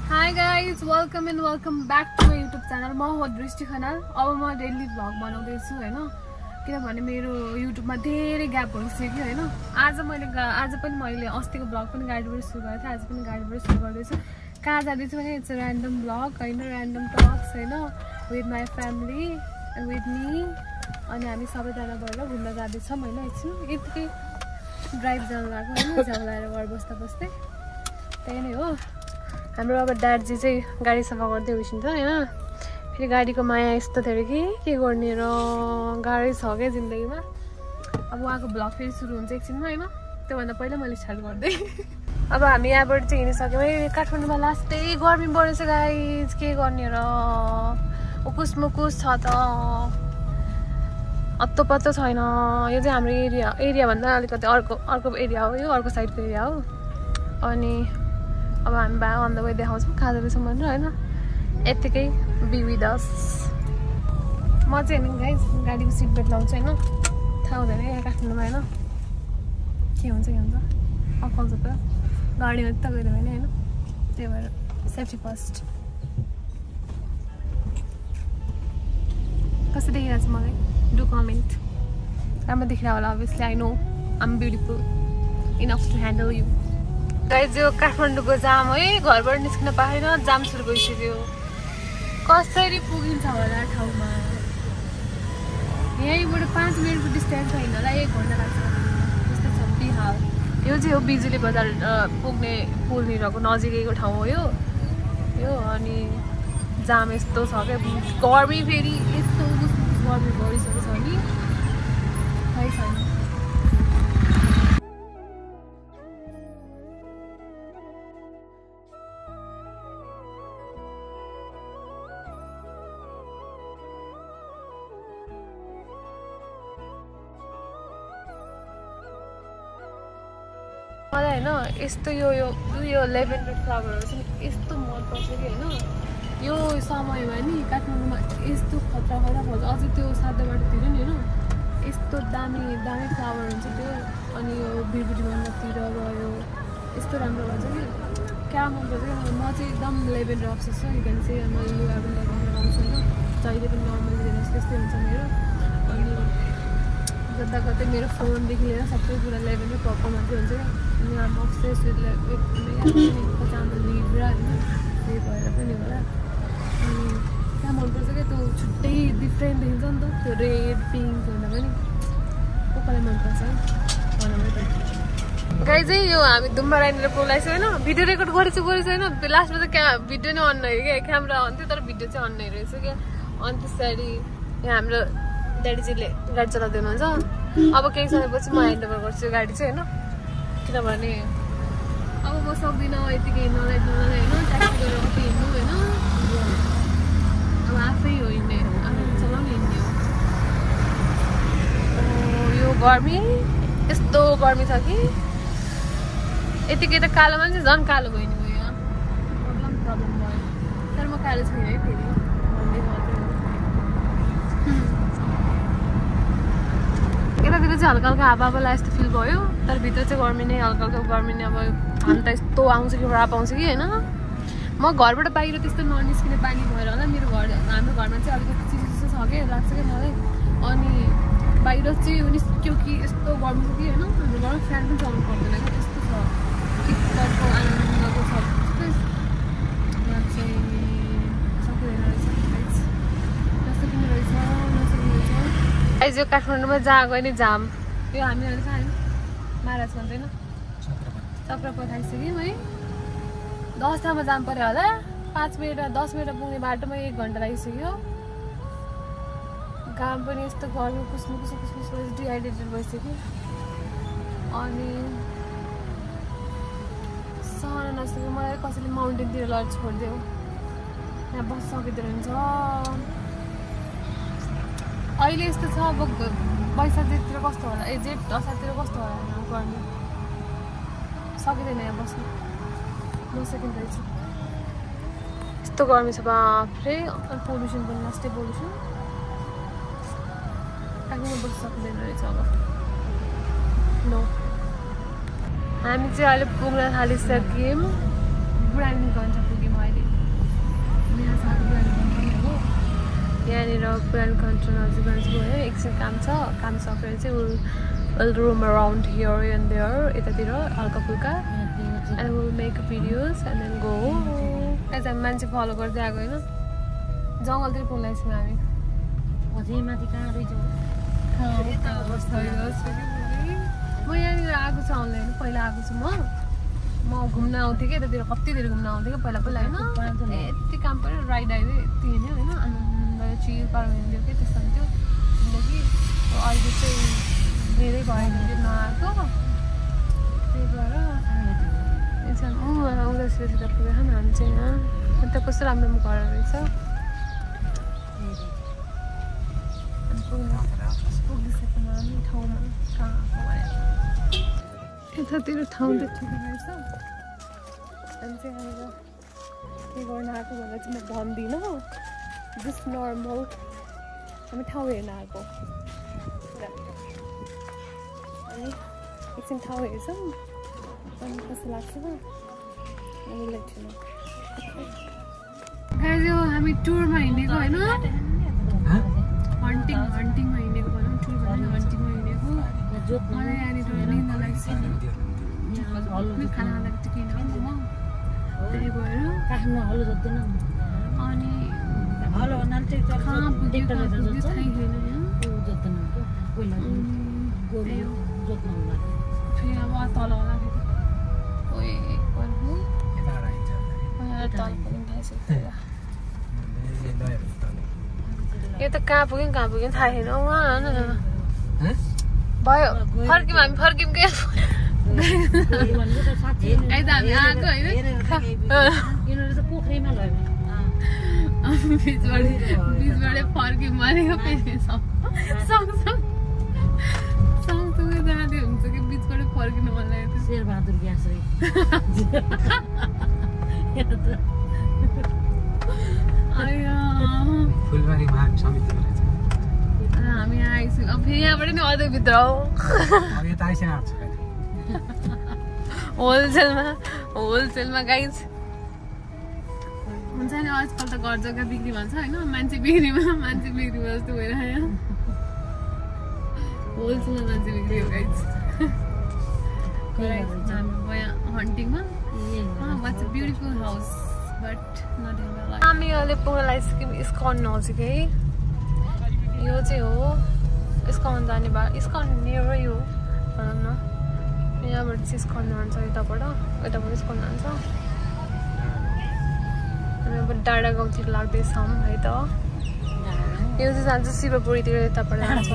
Hi guys, welcome and welcome back to my YouTube channel. म हो दृष्टि खनाल। अब म डेली भ्लग बनाउँदै छु हैन, किनभने मेरो YouTube मा धेरै ग्याप भइसक्यो हैन। आज पनि मैले अस्तिको भ्लग पनि गाडीबाट सुरु गरेको थिएँ, आज पनि गाडीबाट सुरु गर्दैछु। कहाँ जाँदैछु भने इट्स अ र्यान्डम भ्लग हैन, र्यान्डम टक्स हैन, with my family and with me. अनि हामी सबैजना भएर घुम्न जाँदैछौँ हैन। एकछिन यतिकै ड्राइभ जानु लाग्यो हैन, झ्याउलाएर घर बस्दा बस्दै त्यही नै हो। हाम्रो अब ड्याडजी चाहिँ गाडी सफा गर्दै हुनुहुन्छ हैन। फेरि गाडीको माया यस्तो थियो के गर्ने र गाडी छ क्या जिन्दगीमा। अब उहाँको भ्लग फेरि सुरु हुन्छ एकछिनमा हैन, त्योभन्दा पहिला मैले स्टार्ट गर्दै। अब हामी यहाँबाट चाहिँ हिँडिसक्यौँ है। काठमाडौँमा लास्टै गर्मी बढेछ गाइज, के गर्ने र उकुस मुकुस छ त, अत्तो पत्तो छैन। यो चाहिँ हाम्रो एरिया भन्दा अलिकति अर्को एरिया हो, यो अर्को साइडको एरिया हो। अनि अब हामी अन द वे देखाउँछौँ कहाँ जाँदैछौँ भनेर होइन। यत्तिकै बी विथ अस। म चाहिँ होइन गाइज गाडीको सिट बेल्ट लाउँछु होइन, थाहा हुँदैन यहाँ काठमाडौँमा होइन के हुन्छ अफाउँछ त गाडीमा त गएर होइन होइन, त्यही भएर सेफ्टी फर्स्ट। कस्तो देखिरहेको छ मलाई, डु कमेन्ट। राम्रो देखिरहेको होला obviously, I know I am beautiful enough to handle you guys. यो काठमाडौँको जाम है, घरबाट निस्किन पाएन, जाम सुरु भइसक्यो। कसरी पुगिन्छ होला ठाउँमा, यहीँबाट 5 मिनटको डिस्टेन्स होइन होला, 1 घन्टा लाग्छ त्यस्तो छ बिहाल। यो चाहिँ हो बिजुली बजार पुग्ने पुलनिरको नजिकैको ठाउँ हो यो। अनि जाम यस्तो छ क्या, गर्मी फेरि यस्तो गर्मी बढिसकेको छ नि खै छैन। मलाई होइन यस्तो यो लेभेन्डर फ्लावरहरू चाहिँ यस्तो मनपर्छ कि होइन। यो समयमा नि काठमाडौँमा यस्तो खतरा फल्छ, अझै त्यो साधुबाटोतिर नि होइन यस्तो दामी फ्लावर हुन्छ त्यो। अनि यो बिरबुटी मन्दिरतिर भयो, यस्तो राम्रो हुन्छ कि क्या मनपर्छ कि म चाहिँ एकदम लेभेन्डर अब्सेस छ। यहाँदेखि चाहिँ म लुगाहरू लगाउन लाउँछु होइन, जहिले पनि नर्मली दिनुहोस् त्यस्तै हुन्छ मेरो। अनि जताकतै मेरो फोनदेखि लिएर सबै कुरा लेभेन्डर पर्पल मात्रै हुन्छ क्या। अनि आम अब्सेस विथ चामल लिब्रा होइन, त्यही भएर पनि होला। अनि क्या मनपर्छ क्या, त्यो छुट्टै डिफ्रेन्ट देखिन्छ नि त, त्यो रेड पिङ्क भन्दा पनि कसलाई मनपर्छ है भनौँ त। गाई चाहिँ यो हामी दुम्बा लाइनतिर पुग्लाइछ होइन, भिडियो रेकर्ड गरेछु होइन, लास्टमा चाहिँ भिडियो नै अन भयो क्या, क्यामेरा अन थियो तर भिडियो चाहिँ अन नै रहेछ क्या। अनि त्यसरी यहाँ हाम्रो ड्याडीजीले गाडी चलाउँदै हुनुहुन्छ। अब केही समयपछि म ह्यान्डओभर गर्छु गाडी चाहिँ होइन, किनभने अब म सक्दिनँ यतिकै हिँड्नलाई होइन, ट्याक्सी गरेर कति हिँड्नु होइन। अब आफै हो हिँड्ने, आफै चलाउने हिँड्ने हो। यो गर्मी यस्तो गर्मी छ कि यतिकै त कालो मान्छे झन् कालो भयो नि यहाँ, प्रब्लम भयो। तर म कालो छैन है फेरि, यतातिर चाहिँ हल्का हल्का हावा यस्तो फिल भयो, तर भित्र चाहिँ गर्मी नै हल्का गर्मी नै। अब हाम त यस्तो आउँछ कि राप आउँछ कि होइन। म घरबाट बाहिर त्यस्तो ननिस्किने बानी भएर होला, हाम्रो घरमा चाहिँ अलिकति चिसो छ क्या लाग्छ क्या मलाई। अनि बाहिर चाहिँ निस्क्यो कि यस्तो गर्मी छ कि होइन, हाम्रो घरमा फ्यान पनि चलाउनु पर्दैन क्या, त्यस्तो छ टिकटको आनन्दको छ। यहाँ चाहिँ सकिँदैन रहेछ, नसकिने रहेछ। यो काठमाडौँमा जहाँ गयो नि जाम, यो हामी अहिले कहाँ आयौँ, महाराज भन्दैन चक्रपथ आइसक्यौँ है। 10 ठाउँमा जाम पऱ्यो होला, 5 मिनट 10 मिनट पुग्ने बाटोमा 1 घन्टा लागिसक्यो। घाम पनि यस्तो गर्मी कुसमुकुस डिहाइड्रेटेड भइसक्यो। अनि सहन नसक्यो, मलाई कसैले माउन्टेनतिर लगेर छोडिदियो, यहाँ बस सकिँदो रहेछ। अहिले यस्तो छ, अब वैशाख जेठतिर कस्तो होला, जेठ असारतिर कस्तो होला गर्मी, सकिँदैन यहाँ बस्नु, नसकिँदो रहेछ। यस्तो गर्मी छ बाफ्रे। अनि पोल्युसन पनि लास्टै पोल्युसन, काठमाडौँ बस्नु सकिँदैन रहेछ अब। नो हामी चाहिँ अहिले पुग्न थालिसक्यौँ, बुढानी घन्टा पुग्यौँ अहिले। पुरानो कन्ट्री नजिक गयो एकछिन काम सकेर चाहिँ will roam around here and there यतातिर हल्का फुल्का and will make videos and then go as हामी मान्छे फलो गर्दै आएको होइन जङ्गलतिर पुग्दैछौँ हामी अझै माथि कहाँ रहेछ म यहाँनिर आएको छु अनलाइन पहिला आएको छु म घुम्न आउँथेँ कि यतातिर कतितिर घुम्न आउँथेँ कि पहिला होइन यति काम पऱ्यो राइड आइदियो यति हिँड्यो होइन आनन्द चिल पारेर हिँड्यो कि त्यस्तो हुन्थ्यो जिन्दगी अहिले चाहिँ धेरै भयो हिँड्यो नआएको त्यही भएर उदासीतिर पुगेर हामी चाहिँ यहाँ अन्त कस्तो राम्रो घर रहेछ पुगिसकेमा हामी ठाउँमा कहाँ यतातिर ठाउँ देखेको रहेछ अनि चाहिँ आएर के गर्न आएको भनेर चाहिँ म भन्दिनँ जस्ट नर्मल हामी ठाउँ हेर्न आएको अनि एकछिन ठाउँ हेर्छौँ अनि कस्तो लाग्छ ल गाइज यो हामी टुरमा हिँडेको होइन हन्टिङमा हिँडेको भनौँ टुर भनौँ हन्टिङमा हिँडेको मलाई यहाँनिर निन्दा लाग्छ खाना खाँदाखेरि चाहिँ किन म त्यही भएर अनि कहाँ पुग्यो थाहै छैन फेरि अब तल होला तल पुग्नु थाहा यो त कहाँ पुग्यौँ थाहा छैन उहाँ भयो फर्क्यौँ हामी फर्क्यौँ के हामी आएको होइन बिचबाटै फर्क्यौँ भनेको फेरि सँगसँगै जाँदै हुन्छ कि बिचबाटै फर्किनु मन लागेको शेरबहादुर ग्यास हामी आइसक्यौँ अब फेरि यहाँबाट नि अझै भित्र हो होलसेलमा गाइज हुन्छ नि आजकल त घर जग्गा बिक्री भन्छ होइन मान्छे बिक्रीमा जस्तो भइरह्यो होलसेलमा मान्छे बिक्री हो गाइज हन्टिङमा what's a beautiful house but not in my life हामी अहिले पुग्न आइसक्यौँ इस्कन नजिक है यो चाहिँ हो इस्कन जाने बाटो इस्कन नियरै हो भनौँ न यहाँबाट चाहिँ इस्कन जान्छ यताबाट इस्कन जान्छ अनि अब डाँडा गाउँतिर लाग्दैछौँ है त यो चाहिँ जान्छ शिवपुरीतिर यताबाट जान्छ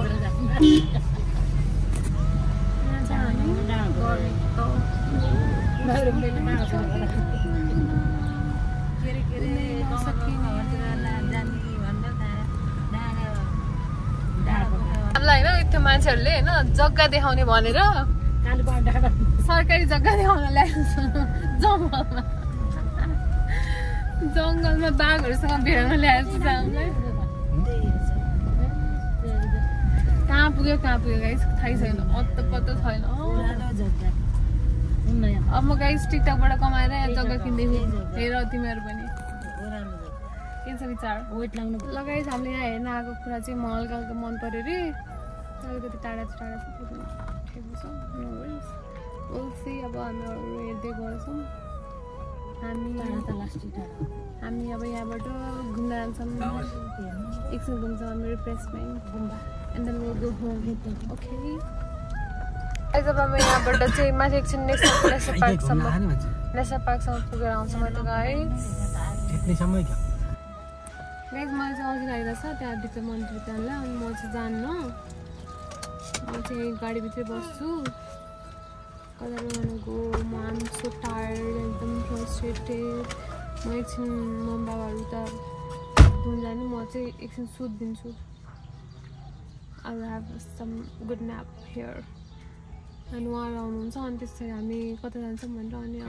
हामीलाई होइन त्यो मान्छेहरूले होइन जग्गा देखाउने भनेर सरकारी जग्गा देखाउन ल्याएको छ जङ्गलमा बाघहरूसँग भेट्न ल्याएको छ हामीलाई कहाँ पुग्यो गाइस थाहै छैन अत्तो छैन अब म गाइस टिकटकबाट कमाएर यहाँ जग्गा किन्दैछु हेर तिमीहरू पनि के छ विचार वेट लाग्नु लगाइस हामीले यहाँ हेर्न आएको कुरा चाहिँ म हल्का मन पऱ्यो अरे अलिकति टाढा ठिक छ ओल्सी अब हामी हेर्दै गर्छौँ हामी अब यहाँबाट घुम्न जान्छौँ एकछिन घुम्छौँ हामी refreshment and then will go home okay जब म यहाँबाट चाहिँ माथि एकछिन नेसनल पार्कसम्म पुगेर आउँछ म त गाइस मलाई चाहिँ अघि लागिरहेछ त्यहाँभित्र मन्दिर जान्ला अनि म चाहिँ जान्न म चाहिँ गाडीभित्रै बस्छु कता गो म आम सो टायर्ड एकदम फ्रस्ट्रेटेड म एकछिन मम्मी बाबाहरू त धुन जाने म चाहिँ एकछिन सुत्दिन्छु I will have some good nap here अनि उहाँहरू आउनुहुन्छ अनि त्यसरी हामी कता जान्छौँ भनेर अनि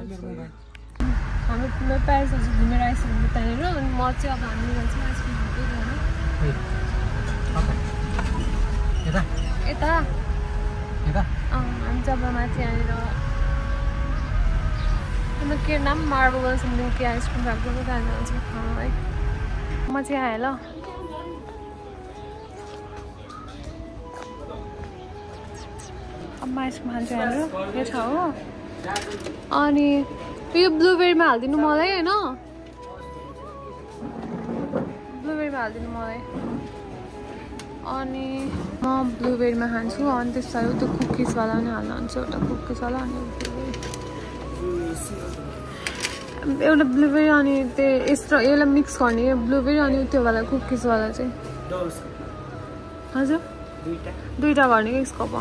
हामी प्यारिसहरू घुमेर आइसक्यौँ त्यहाँनिर अनि म चाहिँ अब हामी जान्छौँ आइसक्रिम खाँदै यता हामी जब माथि यहाँनिर के नाम मार्बल समथिङ के आइसक्रिम खाएको त्यहाँ जान्छौँ खानुलाई म चाहिँ आएँ ल अब आइसक्रिम खान्छ हाम्रो यो छ हो अनि यो ब्लुबेरीमा हालिदिनु मलाई होइन ब्लुबेरीमा हालिदिनु मलाई अनि म ब्लुबेरीमा खान्छु अनि त्यसपछि त्यो कुकिजवाला पनि हाल्नुहुन्छ एउटा कुकिजवाला अनि एउटा ब्लुबेरी अनि त्यो यस्तो यसलाई मिक्स गर्ने ब्लुबेरी अनि त्योवाला कुकिजवाला चाहिँ हजुर दुईवटा गर्ने कि यसको अब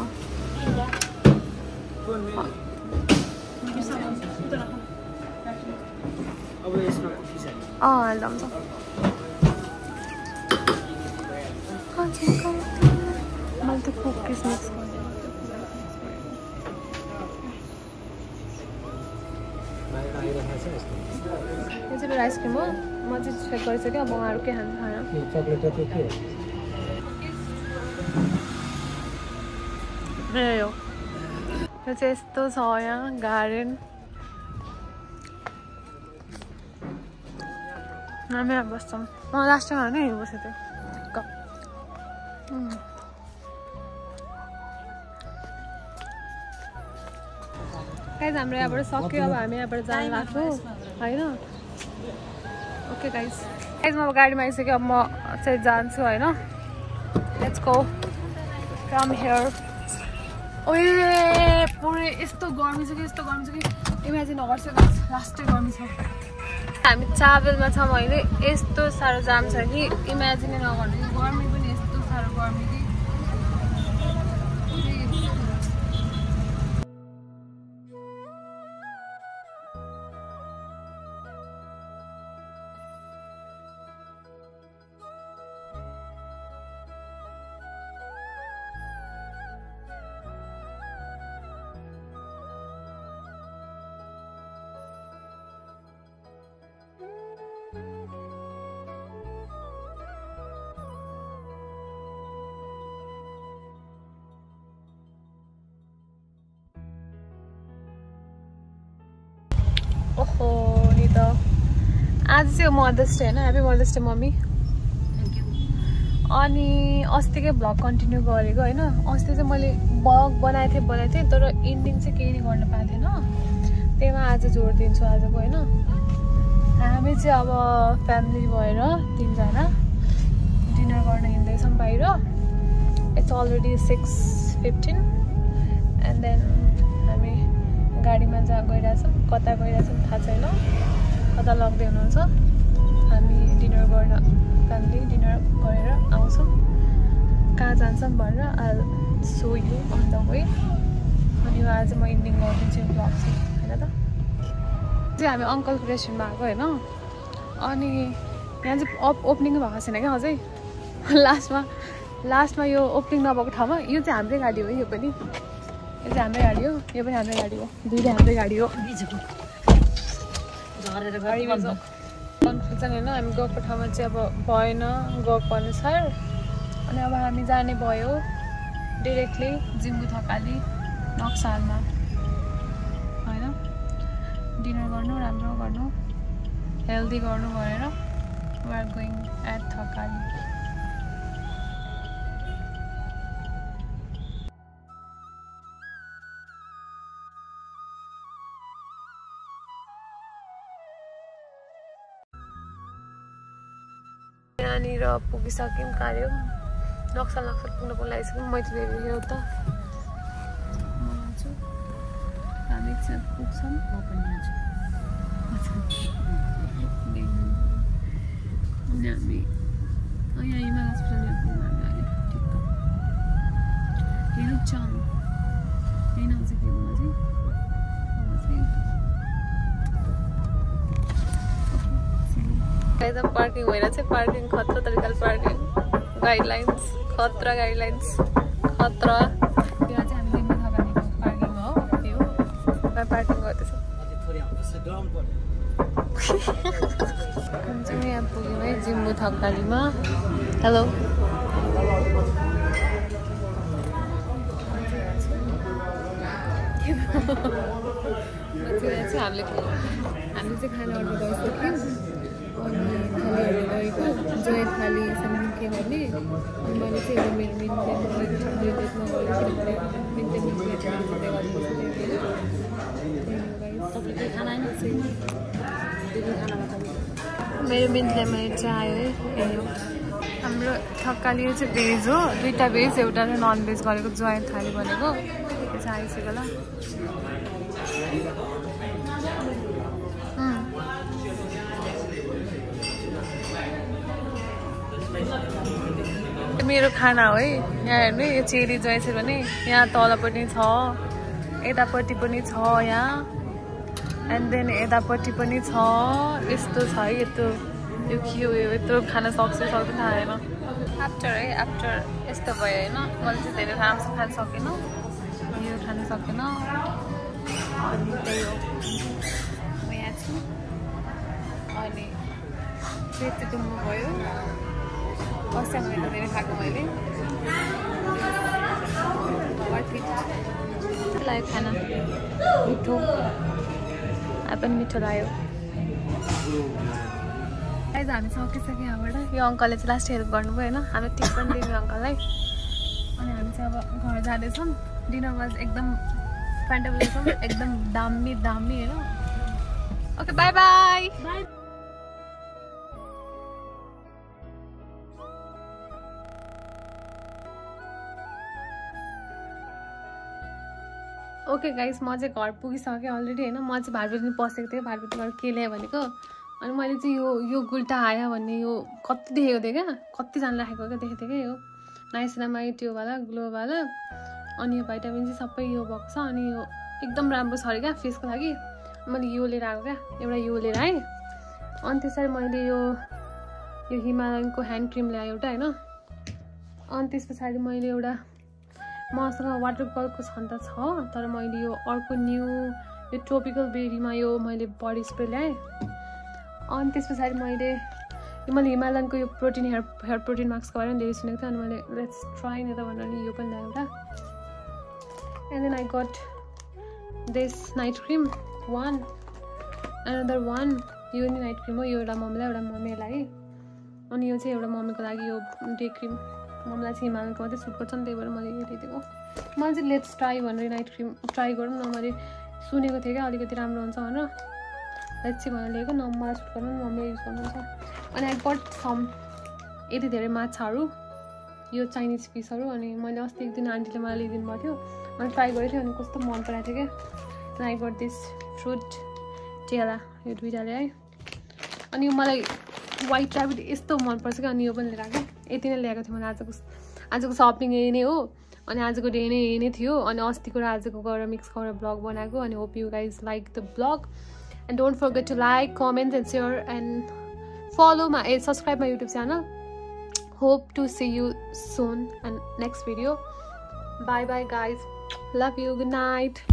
हाल्दा हुन्छ मैले त कुकिज मिक्स गर्ने यो चाहिँ मेरो आइसक्रिम हो म चाहिँ चेक गरिसकेँ अब उहाँहरू के खानु खाना यो चाहिँ यस्तो छ यहाँ गार्डन हामी यहाँ बस्छौँ म लास्ट टाइम होइन यहीँ बसेको थिएँ गाइज हाम्रो यहाँबाट सक्यो अब हामी यहाँबाट जानु लाग्छौँ होइन ओके गाइज म अब गाडीमा आइसक्यो अब म चाहिँ जान्छु होइन लेट्स गो फ्रम हियर ओए पुरै यस्तो गर्मी छ कि इमेजिन गर्छु लास्टै गर्मी छ हामी ट्राभलमा छौँ अहिले यस्तो साह्रो जाम छ कि इमेजिनै नगर्नु गर्मी पनि यस्तो साह्रो गर्मी कि ओहो नि त आज चाहिँ मदर्स डे होइन ह्याप्पी मदर्स डे मम्मी अनि अस्तिकै भ्लग कन्टिन्यू गरेको होइन अस्ति चाहिँ मैले भ्लग बनाएको थिएँ तर एन्डिङ चाहिँ केही नै गर्न पाएको थिएन त्यहीमा आज जोड दिन्छु आजको होइन हामी चाहिँ अब फ्यामिली भएर 3 जना डिनर गर्न हिँड्दैछौँ बाहिर इट्स अलरेडी 6:15 एन्ड देन हामी गाडीमा जहाँ गइरहेछौँ कता गइरहेछौँ थाहा छैन कता लग्दै हुनुहुन्छ हामी डिनर गर्न फ्यामिली डिनर गरेर आउँछौँ कहाँ जान्छौँ भनेर I show you on the way अनि आज म इन्डिङ गरिदिन्छु ब्लग चाहिँ होइन त चाहिँ हामी अङ्कलको रेस्टुरेन्टमा आएको होइन अनि यहाँ चाहिँ ओपनिङ भएको छैन क्या अझै लास्टमा यो ओपनिङ नभएको ठाउँमा यो चाहिँ हाम्रै गाडी हो यो पनि यो चाहिँ हाम्रै गाडी हो यो पनि हाम्रै गाडी हो दुईवटा हाम्रै गाडी हो कन्फ्युजन होइन हामी गएको ठाउँमा चाहिँ अब भएन गएको अनुसार अनि अब हामी जाने भयो डिरेक्टली जिम्बु थकाली नक्सालमा होइन डिनर गर्नु राम्रो गर्नु हेल्दी गर्नु भनेर we are going at Thakali यहाँनिर पुगिसक्यौँ कार्य नक्सल पुग्नको लागिसक्यौँ मैत्री यो त हामी एकछिन पुग्छौँ अनि हामी यहाँ हिमाल हस्पिटल पुग्यौँ हामी अहिले ठिक्क हेरुचाङ यही नाम चाहिँ के बोल्नु चाहिँ एकदम पार्किङ भइरहेको छ पार्किङ खतरा तरिकाले पार्किङ गाइडलाइन्स खतरा गाइडलाइन्स खतरा यहाँ चाहिँ हामी जिम्बु थकालीको पार्किङ हो यो पार्किङ गर्दैछ हामी यहाँ पुग्यौँ है जिम्बु थकालीमा हेलो हामीले चाहिँ खाना अर्डर गरिसक्यौँ अनि थालीहरू लगेको जोय थाली समथिङ थिएँ भने अनि मैले चाहिँ एउटा मेरो मेन्टेनमा गएर किनभने मेरो मेन्टेनमा चाहिँ आयो है यही हो हाम्रो थकाली चाहिँ भेज हो 2टा भेज एउटा नन भेज गरेको जोइन थाली भनेको त्यो चाहिँ आइसक्यो ल मेरो खाना हो है यहाँ हेर्नु यो चेरी जोइस भने यहाँ तलपट्टि छ यतापट्टि पनि छ यहाँ एन्ड देन यतापट्टि पनि छ यस्तो छ है यत्रो यो के हो यो यत्रो खान सक्छु सक्नु थाहा होइन आफ्टर यस्तो भयो होइन मैले चाहिँ धेरै राम्रोसँग खान सकेन यो खान सकेन अनि त्यही हो म यहाँ छु अनि पेट चाहिँ दुम्नु भयो अस्ति मैले धेरै खाएको मैले लाग्यो खाना मिठो पनि मिठो लाग्यो अहिले हामी सकिसक्यो यहाँबाट यो अङ्कलले चाहिँ लास्ट हेल्प गर्नुभयो होइन हामी टिप पनि दियौँ अङ्कललाई अनि हामी चाहिँ अब घर जाँदैछौँ डिनर वाज एकदम फ्यान्टाबुलसम्म एकदम दामी होइन okay by by okay guys म चाहिँ घर पुगिसकेँ अलरेडी होइन म चाहिँ भाडबेटी पसेको थिएँ भाडबेटीबाट के ल्याएँ भनेको अनि मैले चाहिँ यो गुल्टा आया भन्ने यो कति देखेको थिएँ क्या कतिजना राखेको क्या देखेको थिएँ क्या यो नाइसिनामाइड त्योवाला ग्लोवाला अनि यो भाइटामिन चाहिँ सबै यो भएको छ अनि यो एकदम राम्रो छ अरे क्या फेसको लागि मैले यो लिएर आएको क्या एउटा यो लिएर आएँ अनि त्यसरी मैले यो हिमालयनको ह्यान्ड क्रिम ल्याएँ एउटा होइन अनि त्यस पछाडि मैले एउटा मसँग वाटर कलरको छन्ता छ तर मैले यो अर्को न्यू यो ट्रोपिकल बेरीमा यो मैले बडी स्प्रे ल्याएँ अनि त्यस पछाडि मैले हिमालयनको यो प्रोटिन हेयर प्रोटिन मास्कको बारेमा धेरै सुनेको थिएँ अनि मैले लेट्स ट्राई नि त भनेर नि यो पनि ल्याएँ एउटा and then I got this night cream another one यो नि नाइट क्रिम हो यो एउटा मम्मीलाई एउटा मम्मीलाई अनि यो चाहिँ एउटा मम्मीको लागि यो डे क्रिम मम्मीलाई चाहिँ हिमालयनको मात्रै सुट गर्छ नि त्यही भएर मैले यो ल्याइदिएको मलाई चाहिँ लेट्स ट्राई भनेर नाइट क्रिम ट्राई गरौँ न मैले सुनेको थिएँ क्या अलिकति राम्रो हुन्छ भनेर लेट्स चाहिँ भनेर लिएको न मलाई सुट गर्नु मम्मीले युज गर्नुहुन्छ अनि आई गट सम यति धेरै माछाहरू यो चाइनिज फिसहरू अनि मैले अस्ति एक दिन आन्टीले मलाई ल्याइदिनु भएको थियो मैले ट्राई गरेको थिएँ अनि कस्तो मन पराएको थियो क्या आई गट दिस फ्रुट टेला यो 2टा ल्याएँ अनि यो मलाई वाइट ऱ्याबिट यस्तो मनपर्छ क्या अनि यो पनि लिएर आएको यति नै ल्याएको थियो मैले आजको सपिङ यही नै हो अनि आजको डे नै यही नै थियो अनि अस्तिको र आजको गरेर मिक्स गरेर ब्लग बनाएको अनि hope you guys like the blog and don't forget to like comment and share and follow subscribe my YouTube channel. Hope to see you soon and next video. Bye bye guys, love you, good night.